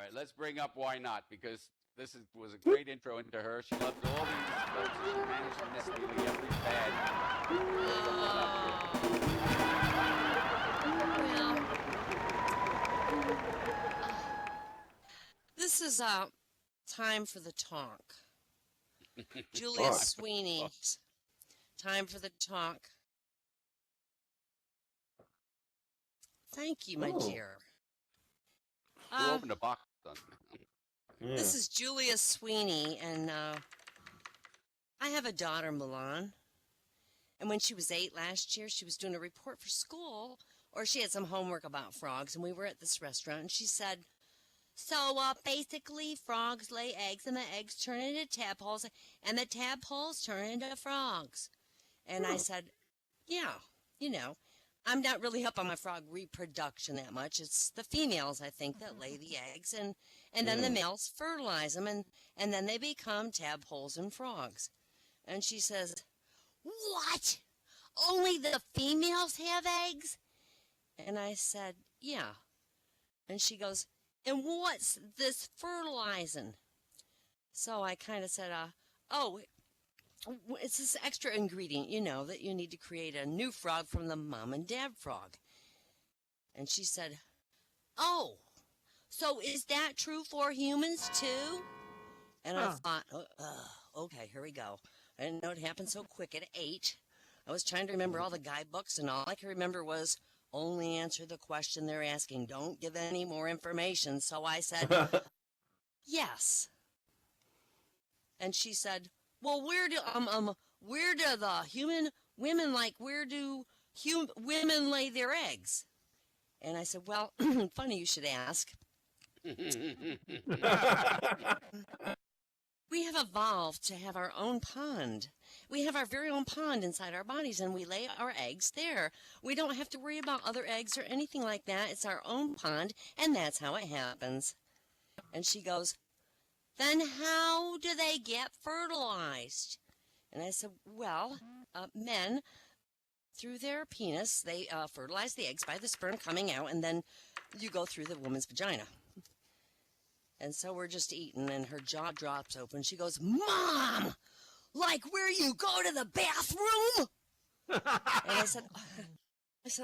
right, let's bring up Why Not, because was a great intro into her. She loved all these folks. She managed to miss nearly every bad. This is time for the talk. Julia Sweeney, time for the talk. Thank you, my dear. Who opened a box? This is Julia Sweeney, and I have a daughter, Milan. And when she was 8 last year, she was doing a report for school, or she had some homework about frogs, and we were at this restaurant, and she said, so basically frogs lay eggs, and the eggs turn into tadpoles, and the tadpoles turn into frogs. And I said, yeah, you know, I'm not really up on my frog reproduction that much. It's the females, I think, that lay the eggs, and then the males fertilize them, and then they become tadpoles and frogs. And she says, what? Only the females have eggs? And I said, yeah. And she goes, and what's this fertilizing? So I kind of said, it's this extra ingredient, you know, that you need to create a new frog from the mom and dad frog. And she said, oh, so is that true for humans too? And I thought, okay, here we go. I didn't know it happened so quick at 8. I was trying to remember all the guidebooks, and all I could remember was only answer the question they're asking. Don't give any more information. So I said, yes. And she said, well, where do the human women, like, where do women lay their eggs? And I said, well, funny you should ask. We have evolved to have our own pond. We have our very own pond inside our bodies, and we lay our eggs there. We don't have to worry about other eggs or anything like that. It's our own pond, and that's how it happens. And she goes, then how do they get fertilized? And I said, well, men, through their penis, they fertilize the eggs by the sperm coming out, and then you go through the woman's vagina. And so we're just eating, and her jaw drops open. She goes, Mom, like where you go to the bathroom? And I said,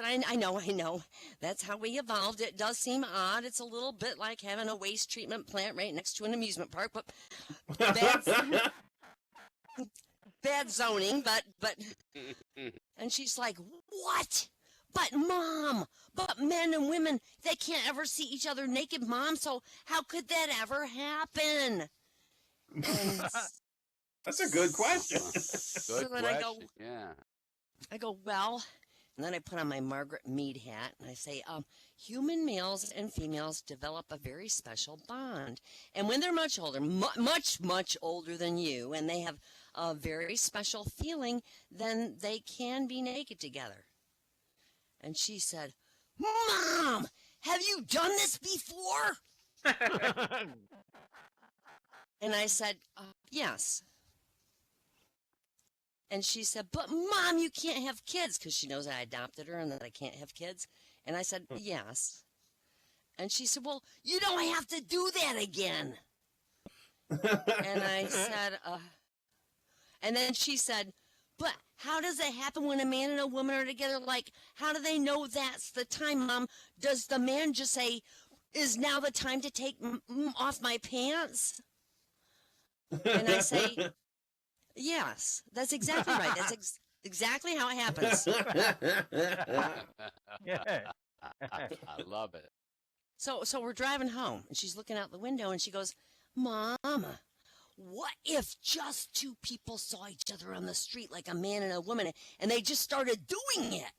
I know. That's how we evolved. It does seem odd. It's a little bit like having a waste treatment plant right next to an amusement park, but bad zoning, but, and she's like, what? But Mom, but men and women, they can't ever see each other naked, Mom, so how could that ever happen? And that's a good question. Good question. I go, well, and then I put on my Margaret Mead hat, and I say, human males and females develop a very special bond. And when they're much older, much older than you, and they have a very special feeling, then they can be naked together. And she said, Mom, have you done this before? And I said, yes. And she said, but Mom, you can't have kids, because she knows I adopted her and that I can't have kids. And I said, yes. And she said, well, you don't have to do that again. And I said, and then she said, but how does it happen when a man and a woman are together? Like, how do they know that's the time, Mom? Does the man just say, is now the time to take off my pants? And I say, yes, that's exactly right. That's exactly how it happens. I love it. So we're driving home, and she's looking out the window, and she goes, Mom, what if just two people saw each other on the street, like a man and a woman, and they just started doing it?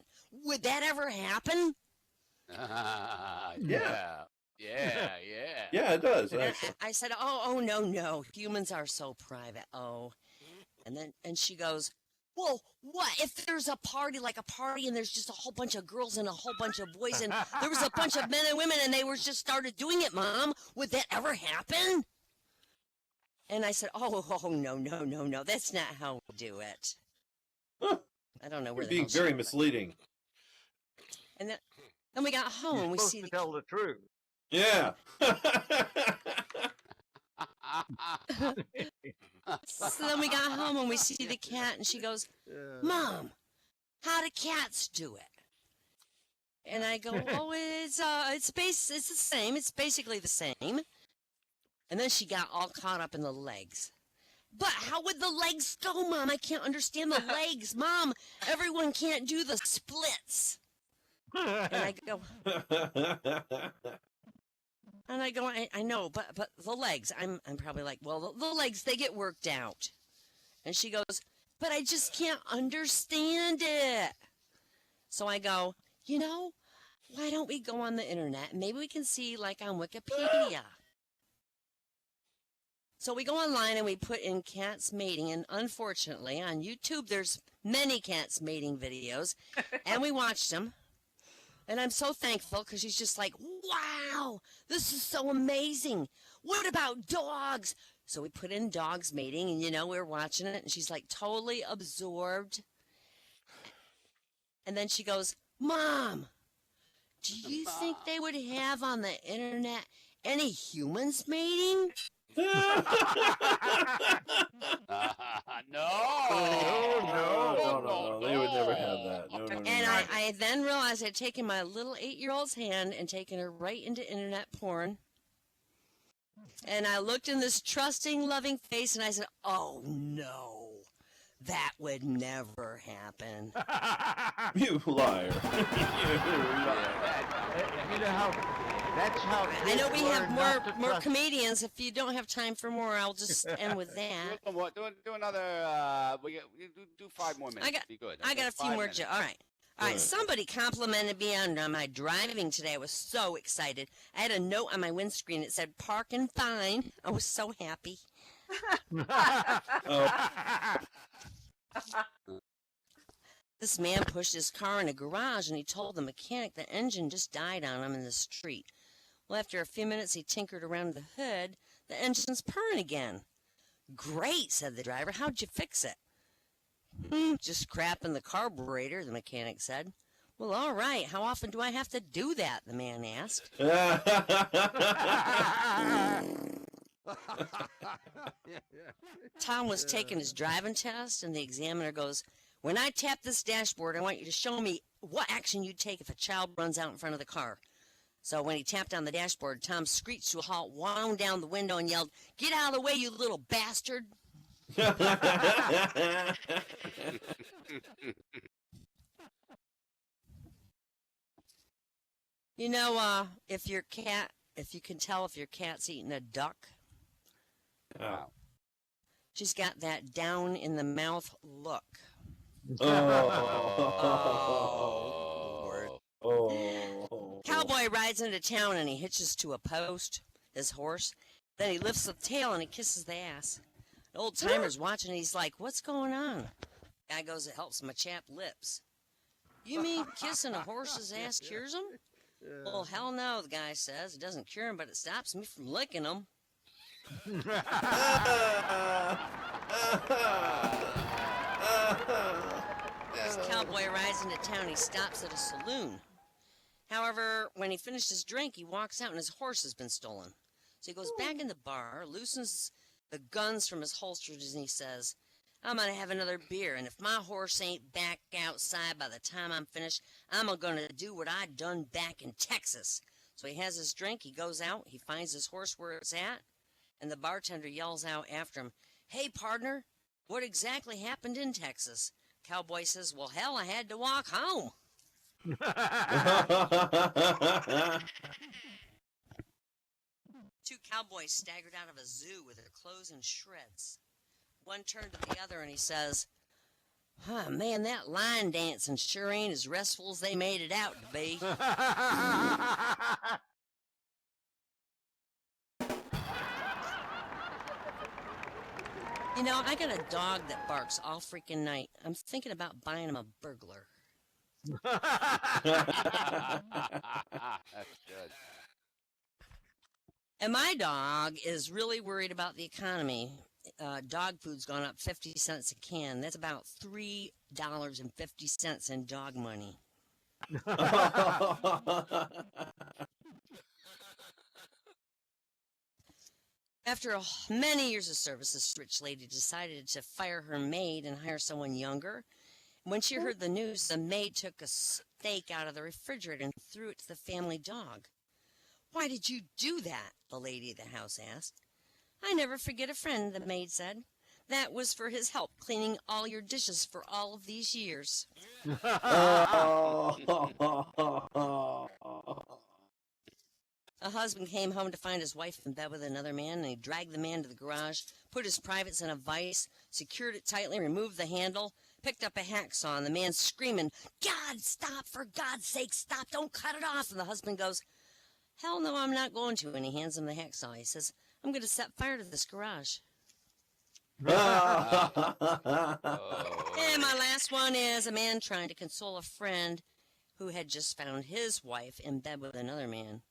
Would that ever happen? Yeah, it does. I said, oh, no. Humans are so private. Oh. And she goes, well, what if there's a party, and there's just a whole bunch of girls and a whole bunch of boys, and there was a bunch of men and women, and they were just started doing it, Mom? Would that ever happen? And I said, oh, no. That's not how we do it. I don't know where You're being very misleading. And then we got home. You're We supposed see to tell the truth. Yeah. So then we got home and we see the cat, and she goes, "Mom, how do cats do it?" And I go, "Oh, it's the same. It's basically the same." And then she got all caught up in the legs. "But how would the legs go, Mom? I can't understand the legs, Mom. Everyone can't do the splits." And I go, I know, but the legs. I'm probably like, well, the legs, they get worked out. And she goes, "But I just can't understand it." So I go, why don't we go on the internet and maybe we can see like on Wikipedia. So we go online and we put in cats mating, and unfortunately on YouTube there's many cats mating videos, and we watched them. And I'm so thankful because she's just like, "Wow, this is so amazing. What about dogs?" So we put in dogs mating, and we were watching it, and she's like totally absorbed. And then she goes, "Mom, do you think they would have on the internet any humans mating?" No. No. They would never have that. No. And I then realized I'd taken my little 8-year-old's hand and taken her right into internet porn. And I looked in this trusting, loving face, and I said, "Oh, no, that would never happen." You liar. That's how. I know we have more comedians. If you don't have time for more, I'll just end with that. Do another. We do 5 more minutes. Be good. I got a few more. All right. Somebody complimented me on my driving today. I was so excited. I had a note on my windscreen. It said "parking fine." I was so happy. This man pushed his car in a garage, and he told the mechanic the engine just died on him in the street. Well, after a few minutes, he tinkered around the hood. The engine's purring again. "Great," said the driver. "How'd you fix it?" "Just crap in the carburetor," the mechanic said. "Well, all right. How often do I have to do that?" the man asked. Tom was taking his driving test, and the examiner goes, "When I tap this dashboard, I want you to show me what action you'd take if a child runs out in front of the car." So when he tapped on the dashboard, Tom screeched to a halt, wound down the window, and yelled, "Get out of the way, you little bastard!" If you can tell if your cat's eating a duck, Wow. she's got that down in the mouth look. Cowboy rides into town and he hitches to a post, his horse. Then he lifts the tail and he kisses the ass. The old timer's watching and he's like, "What's going on?" Guy goes, "It helps my chapped lips." "You mean kissing a horse's ass cures him?" "Well, hell no," the guy says. "It doesn't cure him, but it stops me from licking him." As Cowboy rides into town, he stops at a saloon. However, when he finished his drink, he walks out and his horse has been stolen. So he goes back in the bar, loosens the guns from his holsters, and he says, "I'm going to have another beer, and if my horse ain't back outside by the time I'm finished, I'm going to do what I done back in Texas." So he has his drink, he goes out, he finds his horse where it's at, and the bartender yells out after him, "Hey, partner, what exactly happened in Texas?" Cowboy says, "Well, hell, I had to walk home." Two cowboys staggered out of a zoo with their clothes in shreds. One turned to the other and he says, "Man, that line dancing sure ain't as restful as they made it out to be." I got a dog that barks all freaking night. I'm thinking about buying him a burglar. That's good. And my dog is really worried about the economy. Dog food's gone up 50 cents a can. That's about $3.50 in dog money. After many years of service, this rich lady decided to fire her maid and hire someone younger. When she heard the news, the maid took a steak out of the refrigerator and threw it to the family dog. "Why did you do that?" the lady of the house asked. "I never forget a friend," the maid said. "That was for his help cleaning all your dishes for all of these years." A husband came home to find his wife in bed with another man, and he dragged the man to the garage, put his privates in a vise, secured it tightly, removed the handle, picked up a hacksaw, and the man screaming, "God, stop! For God's sake, stop! Don't cut it off!" And the husband goes, "Hell no, I'm not going to." And he hands him the hacksaw. He says, "I'm going to set fire to this garage." And my last one is a man trying to console a friend who had just found his wife in bed with another man.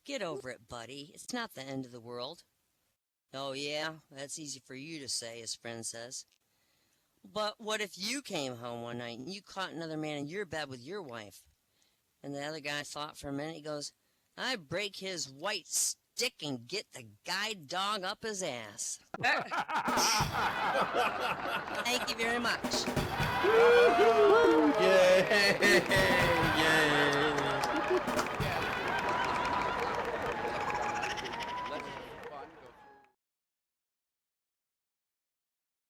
"Get over it, buddy. It's not the end of the world." "Oh, yeah? That's easy for you to say," his friend says. "But what if you came home one night and you caught another man in your bed with your wife?" And the other guy thought for a minute. He goes, "I'd break his white stick and get the guide dog up his ass." Thank you very much.